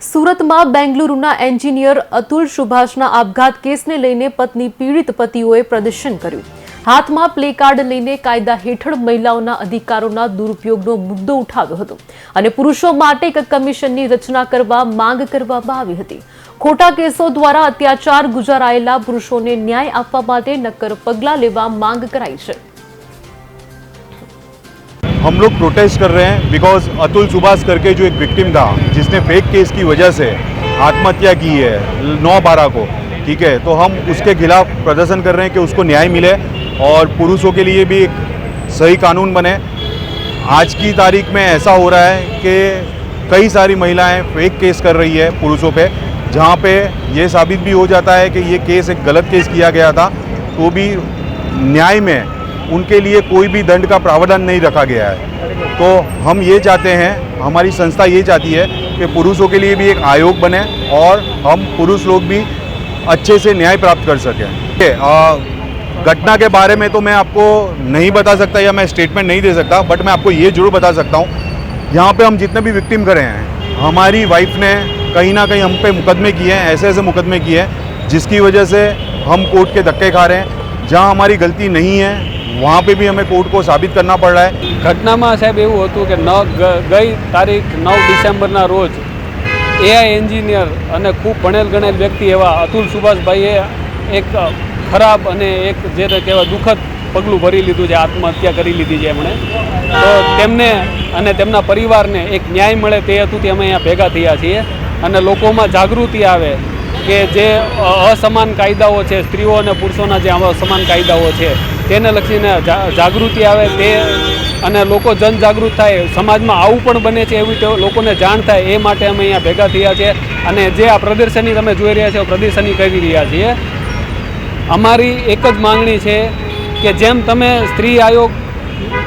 સુરતમાં બેંગલુરુના એન્જિનિયર અતુલ સુભાષના આપઘાત કેસને લઈને પત્ની પીડિત પતિઓએ પ્રદર્શન કર્યું। હાથમાં પ્લે કાર્ડ લઈને કાયદા હેઠળ મહિલાઓના અધિકારોના દુરુપયોગનો મુદ્દો ઉઠાવ્યો હતો અને પુરુષો માટે એક કમિશનની રચના કરવા માંગ કરવામાં આવી હતી। ખોટા કેસો દ્વારા અત્યાચાર ગુજારાયેલા પુરુષોને ન્યાય આપવા માટે નક્કર પગલાં લેવા માંગ કરાઈ છે। हम लोग प्रोटेस्ट कर रहे हैं बिकॉज अतुल सुभाष करके जो एक विक्टिम था जिसने फेक केस की वजह से आत्महत्या की है 9/12 को, ठीक है, तो हम उसके खिलाफ प्रदर्शन कर रहे हैं कि उसको न्याय मिले और पुरुषों के लिए भी एक सही कानून बने। आज की तारीख में ऐसा हो रहा है कि कई सारी महिलाएं फेक केस कर रही है पुरुषों पे, जहाँ पे ये साबित भी हो जाता है कि ये केस एक गलत केस किया गया था, तो भी न्याय में उनके लिए कोई भी दंड का प्रावधान नहीं रखा गया है। तो हम ये चाहते हैं, हमारी संस्था ये चाहती है कि पुरुषों के लिए भी एक आयोग बने और हम पुरुष लोग भी अच्छे से न्याय प्राप्त कर सकें। घटना के बारे में तो मैं आपको नहीं बता सकता या मैं स्टेटमेंट नहीं दे सकता, बट मैं आपको ये जरूर बता सकता हूँ, यहाँ पे हम जितने भी विक्टिम करे हैं, हमारी वाइफ ने कहीं ना कहीं हम पे मुकदमे किए हैं, ऐसे ऐसे मुकदमे किए हैं जिसकी वजह से हम कोर्ट के धक्के खा रहे हैं। जहाँ हमारी गलती नहीं है वहाँ पे भी हमें कोर्ट को साबित करना पड़ रहा है। घटनाમાં સાહેબ એવું હતું કે ગઈ તારીખ 9 ડિસેમ્બરના રોજ એઆઈ એન્જિનિયર અને ખૂબ ભણેલ ગણેલ વ્યક્તિ એવા અતુલ સુભાષભાઈએ એક ખરાબ અને એક જે કહેવાય દુઃખદ પગલું ભરી લીધું છે, આત્મહત્યા કરી લીધી છે એમણે। તો તેમને અને તેમના પરિવારને એક ન્યાય મળે તે હેતુથી અમે અહીંયા ભેગા થયા છીએ અને લોકોમાં જાગૃતિ આવે કે જે અસમાન કાયદાઓ છે, સ્ત્રીઓ અને પુરુષોના જે અસમાન કાયદાઓ છે તેને લક્ષીને જાગૃતિ આવે તે અને લોકો જનજાગૃત થાય, સમાજમાં આવું પણ બને છે એવી લોકોને જાણ થાય એ માટે અમે અહીંયા ભેગા થયા છીએ અને જે આ પ્રદર્શની તમે જોઈ રહ્યા છો પ્રદર્શની કરી રહ્યા છીએ। અમારી એક જ માંગણી છે કે જેમ તમે સ્ત્રી આયોગ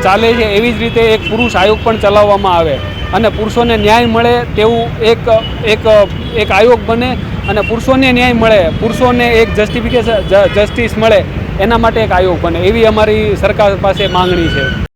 ચાલે છે એવી જ રીતે એક પુરુષ આયોગ પણ ચલાવવામાં આવે અને પુરુષોને ન્યાય મળે તેવું એક આયોગ બને અને પુરુષોને ન્યાય મળે, પુરુષોને એક જસ્ટિસ મળે એના માટે એક આયોગ બને, એવી અમારી સરકાર પાસે માંગણી છે।